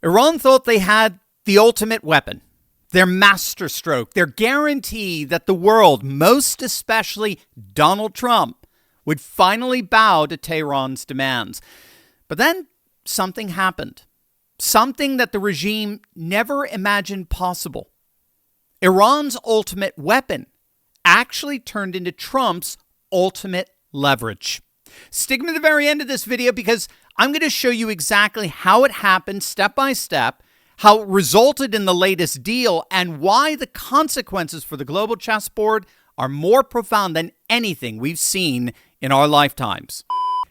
Iran thought they had the ultimate weapon, their masterstroke, their guarantee that the world, most especially Donald Trump, would finally bow to Tehran's demands. But then something happened, something that the regime never imagined possible. Iran's ultimate weapon actually turned into Trump's ultimate leverage. Stick to the very end of this video because I'm going to show you exactly how it happened step by step, how it resulted in the latest deal, and why the consequences for the global chessboard are more profound than anything we've seen in our lifetimes.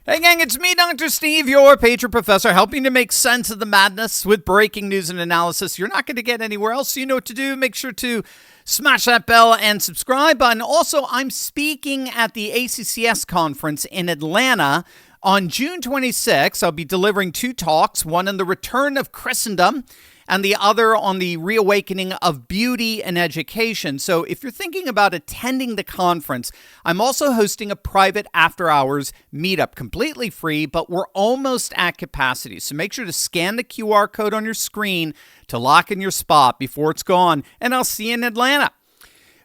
Hey gang, it's me, Dr. Steve, your Patriot Professor, helping to make sense of the madness with breaking news and analysis you're not going to get anywhere else. So you know what to do. Make sure to smash that bell and subscribe button. Also, I'm speaking at the ACCS conference in Atlanta on June 26th. I'll be delivering 2 talks, one on the return of Christendom and the other on the reawakening of beauty and education. So if you're thinking about attending the conference, I'm also hosting a private after-hours meetup, completely free, but we're almost at capacity. So make sure to scan the QR code on your screen to lock in your spot before it's gone, and I'll see you in Atlanta.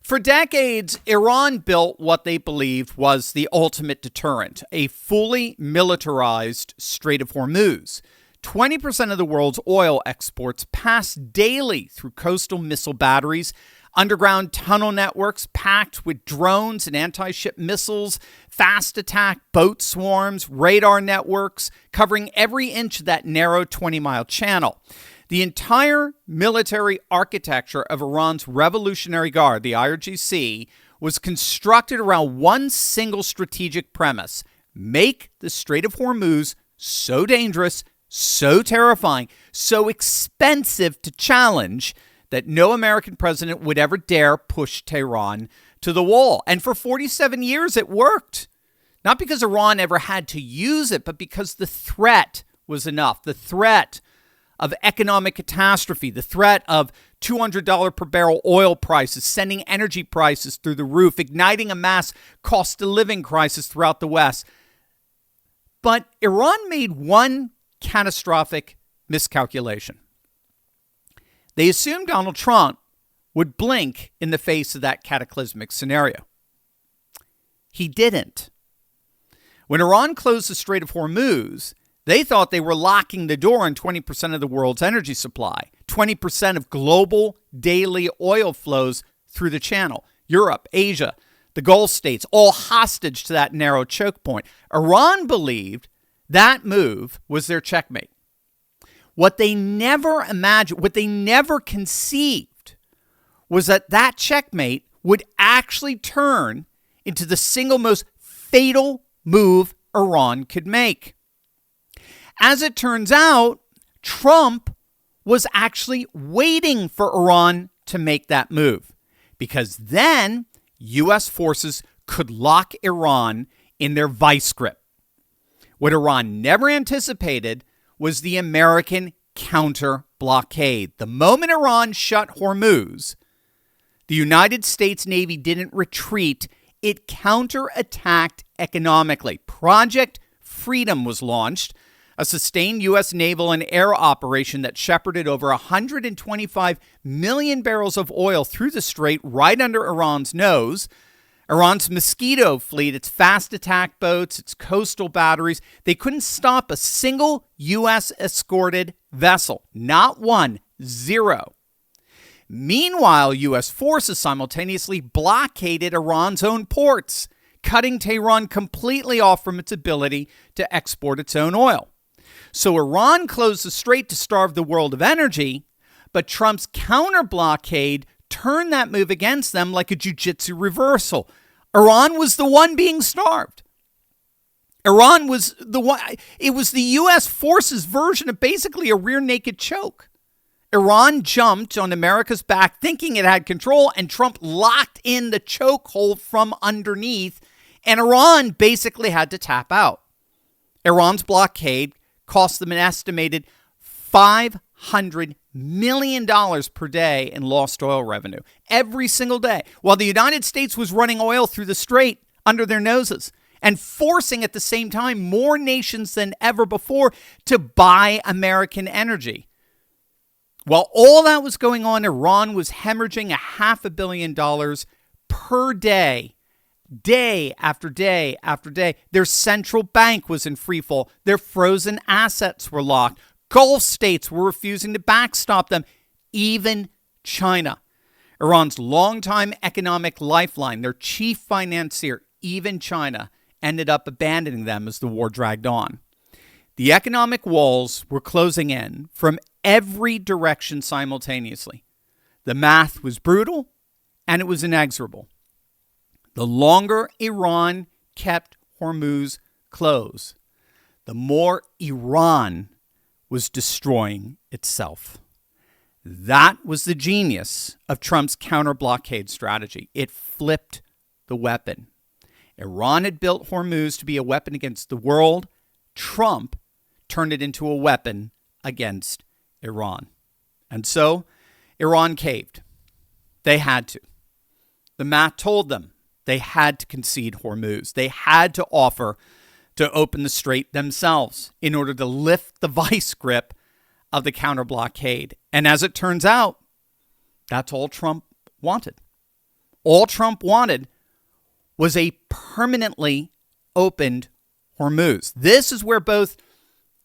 For decades, Iran built what they believed was the ultimate deterrent, a fully militarized Strait of Hormuz. 20% of the world's oil exports pass daily through coastal missile batteries, underground tunnel networks packed with drones and anti-ship missiles, fast attack boat swarms, radar networks, covering every inch of that narrow 20-mile channel. The entire military architecture of Iran's Revolutionary Guard, the IRGC, was constructed around one single strategic premise: make the Strait of Hormuz so dangerous, so terrifying, so expensive to challenge that no American president would ever dare push Tehran to the wall. And for 47 years, it worked. Not because Iran ever had to use it, but because the threat was enough. The threat of economic catastrophe, the threat of $200 per barrel oil prices, sending energy prices through the roof, igniting a mass cost of living crisis throughout the West. But Iran made one catastrophic miscalculation. They assumed Donald Trump would blink in the face of that cataclysmic scenario. He didn't. When Iran closed the Strait of Hormuz, they thought they were locking the door on 20% of the world's energy supply, 20% of global daily oil flows through the channel. Europe, Asia, the Gulf states, all hostage to that narrow choke point. Iran believed that move was their checkmate. What they never imagined, what they never conceived, was that that checkmate would actually turn into the single most fatal move Iran could make. As it turns out, Trump was actually waiting for Iran to make that move, because then U.S. forces could lock Iran in their vice grip. What Iran never anticipated was the American counter-blockade. The moment Iran shut Hormuz, the United States Navy didn't retreat. It counterattacked economically. Project Freedom was launched, a sustained U.S. naval and air operation that shepherded over 125 million barrels of oil through the strait right under Iran's nose. Iran's Mosquito fleet, its fast attack boats, its coastal batteries, they couldn't stop a single U.S. escorted vessel. Not one, zero. Meanwhile, U.S. forces simultaneously blockaded Iran's own ports, cutting Tehran completely off from its ability to export its own oil. So Iran closed the strait to starve the world of energy, but Trump's counter-blockade turned that move against them like a jiu-jitsu reversal. Iran was the one being starved. Iran was the one. It was the U.S. forces' version of basically a rear naked choke. Iran jumped on America's back thinking it had control, and Trump locked in the chokehold from underneath, and Iran basically had to tap out. Iran's blockade cost them an estimated $500 million per day in lost oil revenue every single day, while the United States was running oil through the strait under their noses and forcing at the same time more nations than ever before to buy American energy. While all that was going on, Iran was hemorrhaging $500 million per day, day after day after day. Their central bank was in free fall. Their frozen assets were locked. Gulf states were refusing to backstop them. Even China, Iran's longtime economic lifeline, their chief financier, even China, ended up abandoning them as the war dragged on. The economic walls were closing in from every direction simultaneously. The math was brutal, and it was inexorable. The longer Iran kept Hormuz closed, the more Iran was destroying itself. That was the genius of Trump's counter-blockade strategy. It flipped the weapon. Iran had built Hormuz to be a weapon against the world. Trump turned it into a weapon against Iran. And so Iran caved. They had to. The math told them they had to concede Hormuz. They had to offer to open the strait themselves in order to lift the vice grip of the counter-blockade. And as it turns out, that's all Trump wanted. All Trump wanted was a permanently opened Hormuz. This is where both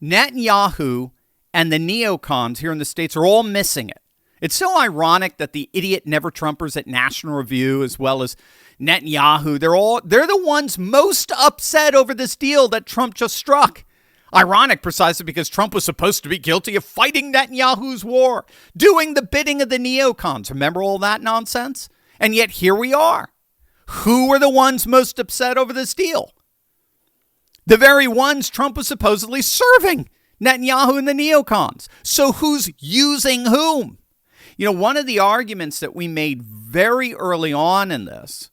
Netanyahu and the neocons here in the States are all missing it. It's so ironic that the idiot never-Trumpers at National Review, as well as Netanyahu, they're the ones most upset over this deal that Trump just struck. Ironic precisely because Trump was supposed to be guilty of fighting Netanyahu's war, doing the bidding of the neocons. Remember all that nonsense? And yet here we are. Who are the ones most upset over this deal? The very ones Trump was supposedly serving, Netanyahu and the neocons. So who's using whom? You know, one of the arguments that we made very early on in this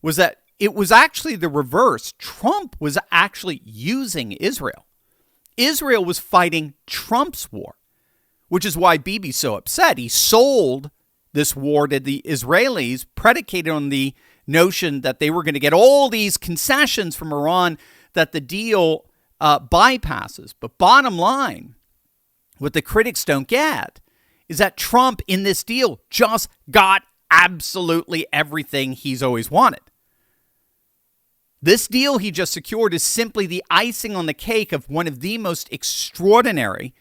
was that it was actually the reverse. Trump was actually using Israel. Israel was fighting Trump's war, which is why Bibi's so upset. He sold this war to the Israelis, predicated on the notion that they were going to get all these concessions from Iran that the deal bypasses. But bottom line, what the critics don't get is that Trump in this deal just got absolutely everything he's always wanted. This deal he just secured is simply the icing on the cake of one of the most extraordinary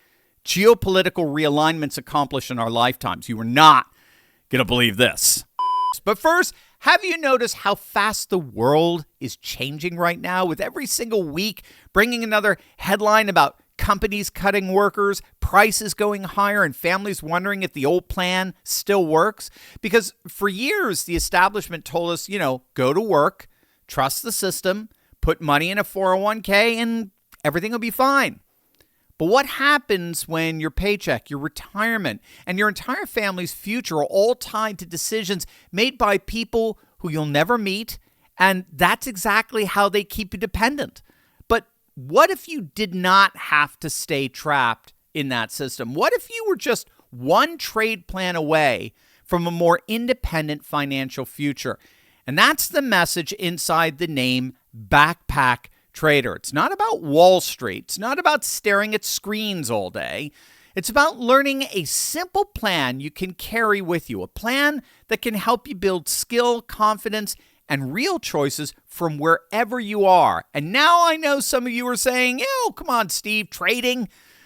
geopolitical realignments accomplished in our lifetimes. You are not going to believe this. But first, have you noticed how fast the world is changing right now, with every single week bringing another headline about companies cutting workers, prices going higher, and families wondering if the old plan still works? Because for years, the establishment told us, go to work, trust the system, put money in a 401k, and everything will be fine. But what happens when your paycheck, your retirement, and your entire family's future are all tied to decisions made by people who you'll never meet? And that's exactly how they keep you dependent. But what if you did not have to stay trapped in that system? What if you were just one trade plan away from a more independent financial future? And that's the message inside the name Backpack Trader. It's not about Wall Street. It's not about staring at screens all day. It's about learning a simple plan you can carry with you, a plan that can help you build skill, confidence, and real choices from wherever you are. And now I know some of you are saying, come on, Steve,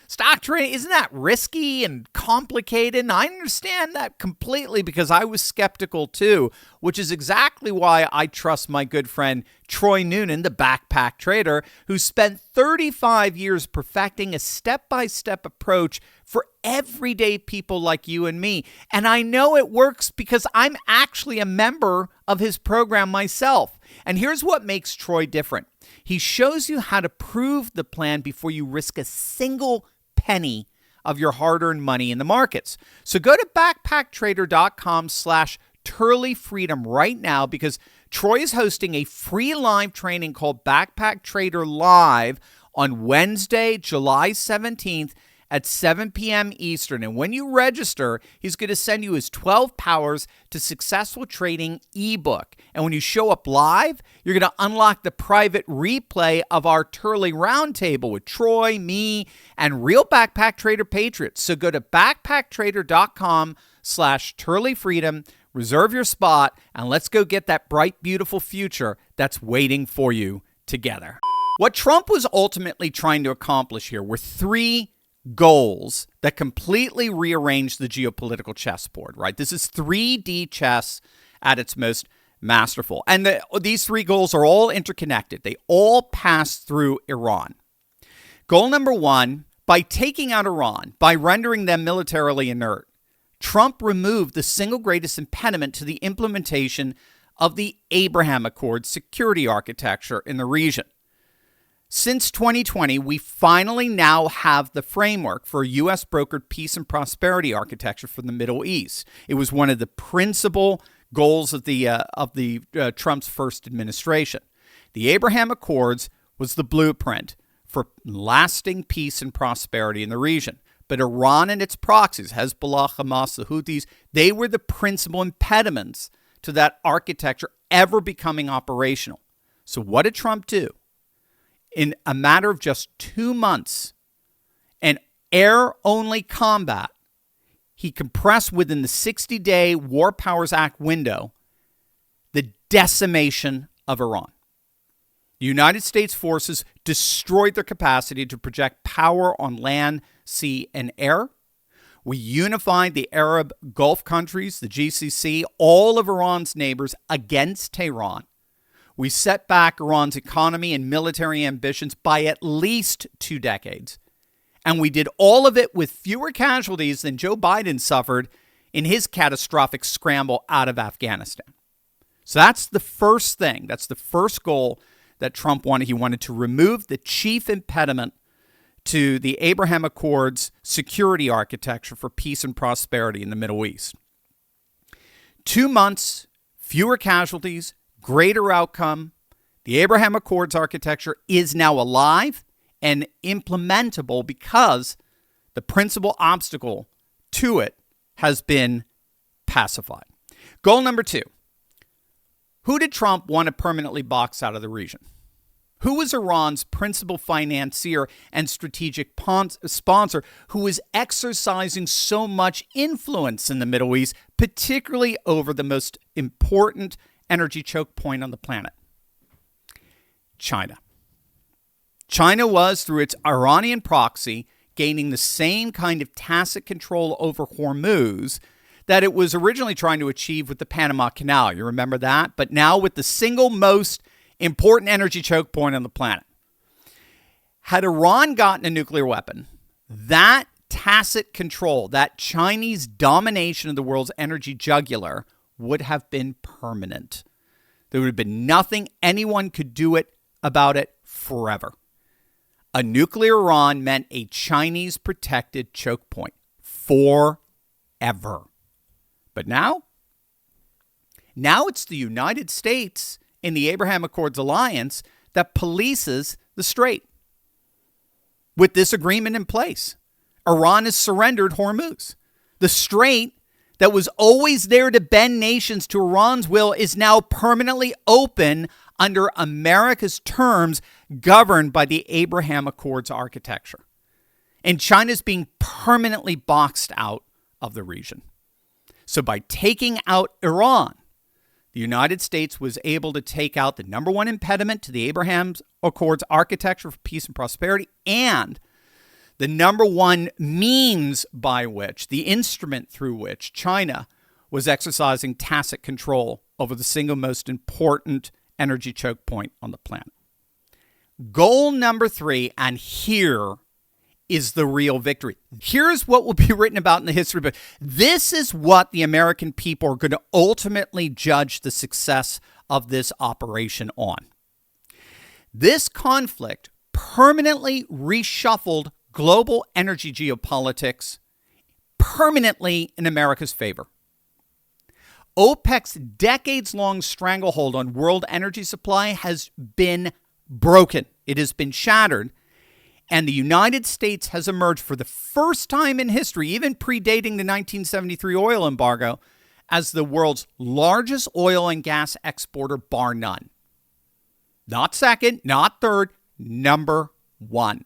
stock trading, isn't that risky and complicated? And I understand that completely because I was skeptical too, which is exactly why I trust my good friend Troy Noonan, the Backpack Trader, who spent 35 years perfecting a step-by-step approach for everyday people like you and me. And I know it works because I'm actually a member of his program myself. And here's what makes Troy different. He shows you how to prove the plan before you risk a single penny of your hard-earned money in the markets. So go to backpacktrader.com/TurleyFreedom right now, because Troy is hosting a free live training called Backpack Trader Live on Wednesday, July 17th at 7 p.m. Eastern. And when you register, he's going to send you his 12 Powers to Successful Trading ebook. And when you show up live, you're going to unlock the private replay of our Turley Roundtable with Troy, me, and real Backpack Trader patriots. So go to backpacktrader.com/TurleyFreedom, reserve your spot, and let's go get that bright, beautiful future that's waiting for you together. What Trump was ultimately trying to accomplish here were three goals that completely rearranged the geopolitical chessboard, right? This is 3D chess at its most masterful. And these three goals are all interconnected. They all pass through Iran. Goal number one, by taking out Iran, by rendering them militarily inert, Trump removed the single greatest impediment to the implementation of the Abraham Accords security architecture in the region. Since 2020, we finally now have the framework for a U.S.-brokered peace and prosperity architecture for the Middle East. It was one of the principal goals of the Trump's first administration. The Abraham Accords was the blueprint for lasting peace and prosperity in the region. But Iran and its proxies, Hezbollah, Hamas, the Houthis, they were the principal impediments to that architecture ever becoming operational. So what did Trump do? In a matter of just 2 months, an air-only combat, he compressed within the 60-day War Powers Act window the decimation of Iran. The United States forces destroyed their capacity to project power on land, sea, and air. We unified the Arab Gulf countries, the GCC, all of Iran's neighbors against Tehran. We set back Iran's economy and military ambitions by at least 2 decades. And we did all of it with fewer casualties than Joe Biden suffered in his catastrophic scramble out of Afghanistan. So that's the first thing. That's the first goal that Trump wanted. He wanted to remove the chief impediment to the Abraham Accords security architecture for peace and prosperity in the Middle East. 2 months, fewer casualties, greater outcome. The Abraham Accords architecture is now alive and implementable because the principal obstacle to it has been pacified. Goal number 2. Who did Trump want to permanently box out of the region? Who was Iran's principal financier and strategic sponsor who was exercising so much influence in the Middle East, particularly over the most important energy choke point on the planet? China. China was, through its Iranian proxy, gaining the same kind of tacit control over Hormuz that it was originally trying to achieve with the Panama Canal. You remember that? But now with the single most important energy choke point on the planet. Had Iran gotten a nuclear weapon, that tacit control, that Chinese domination of the world's energy jugular would have been permanent. There would have been nothing anyone could do about it forever. A nuclear Iran meant a Chinese protected choke point forever. But now it's the United States in the Abraham Accords alliance that polices the strait. With this agreement in place, Iran has surrendered Hormuz. The strait that was always there to bend nations to Iran's will is now permanently open under America's terms, governed by the Abraham Accords architecture. And China's being permanently boxed out of the region. So by taking out Iran, the United States was able to take out the number one impediment to the Abraham Accords architecture for peace and prosperity, and the number one means by which, the instrument through which China was exercising tacit control over the single most important energy choke point on the planet. Goal number 3, and here is the real victory. Here's what will be written about in the history book. This is what the American people are going to ultimately judge the success of this operation on. This conflict permanently reshuffled global energy geopolitics permanently in America's favor. OPEC's decades-long stranglehold on world energy supply has been broken. It has been shattered. And the United States has emerged for the first time in history, even predating the 1973 oil embargo, as the world's largest oil and gas exporter, bar none. Not second, not third, number one.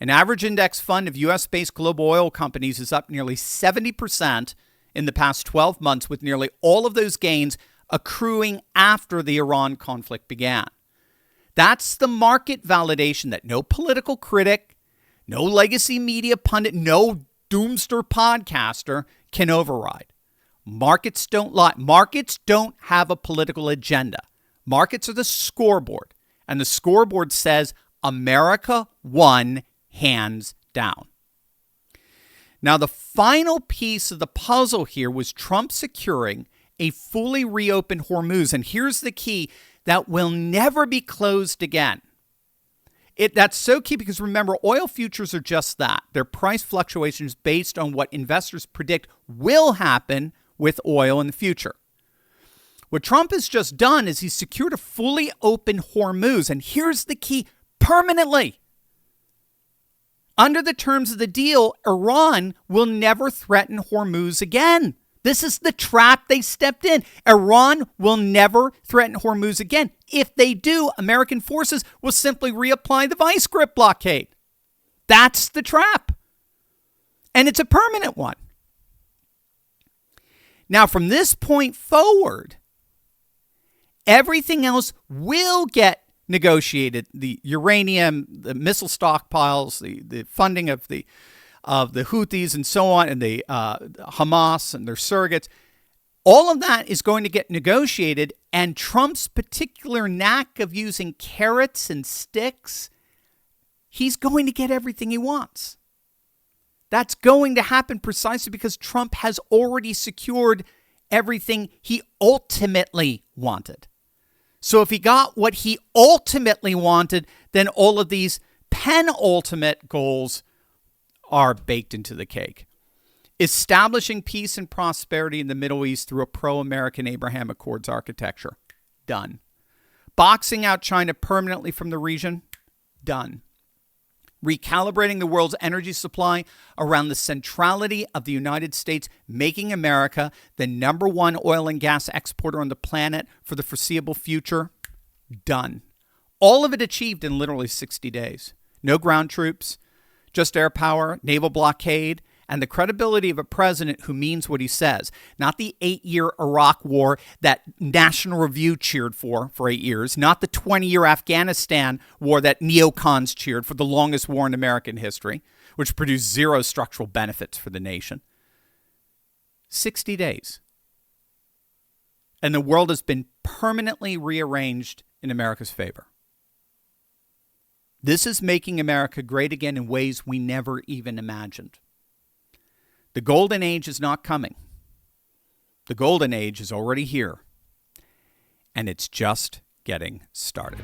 An average index fund of U.S.-based global oil companies is up nearly 70% in the past 12 months, with nearly all of those gains accruing after the Iran conflict began. That's the market validation that no political critic, no legacy media pundit, no doomster podcaster can override. Markets don't lie. Markets don't have a political agenda. Markets are the scoreboard, and the scoreboard says America won hands down. Now, the final piece of the puzzle here was Trump securing a fully reopened Hormuz, and here's the key: that will never be closed again. That's so key because remember, oil futures are just that. They're price fluctuations based on what investors predict will happen with oil in the future. What Trump has just done is he's secured a fully open Hormuz, and here's the key: permanently. Under the terms of the deal, Iran will never threaten Hormuz again. This is the trap they stepped in. Iran will never threaten Hormuz again. If they do, American forces will simply reapply the vice grip blockade. That's the trap. And it's a permanent one. Now, from this point forward, everything else will get negotiated. The uranium, the missile stockpiles, the funding of the Houthis and so on, and the Hamas and their surrogates, all of that is going to get negotiated. And Trump's particular knack of using carrots and sticks, he's going to get everything he wants. That's going to happen precisely because Trump has already secured everything he ultimately wanted. So if he got what he ultimately wanted, then all of these penultimate goals are baked into the cake. Establishing peace and prosperity in the Middle East through a pro-American Abraham Accords architecture. Done. Boxing out China permanently from the region. Done. Recalibrating the world's energy supply around the centrality of the United States, making America the number one oil and gas exporter on the planet for the foreseeable future. Done. All of it achieved in literally 60 days. No ground troops, just air power, naval blockade, and the credibility of a president who means what he says. Not the 8-year Iraq war that National Review cheered for 8 years. Not the 20-year Afghanistan war that neocons cheered for, the longest war in American history, which produced zero structural benefits for the nation. 60 days. And the world has been permanently rearranged in America's favor. This is making America great again in ways we never even imagined. The golden age is not coming. The golden age is already here. And it's just getting started.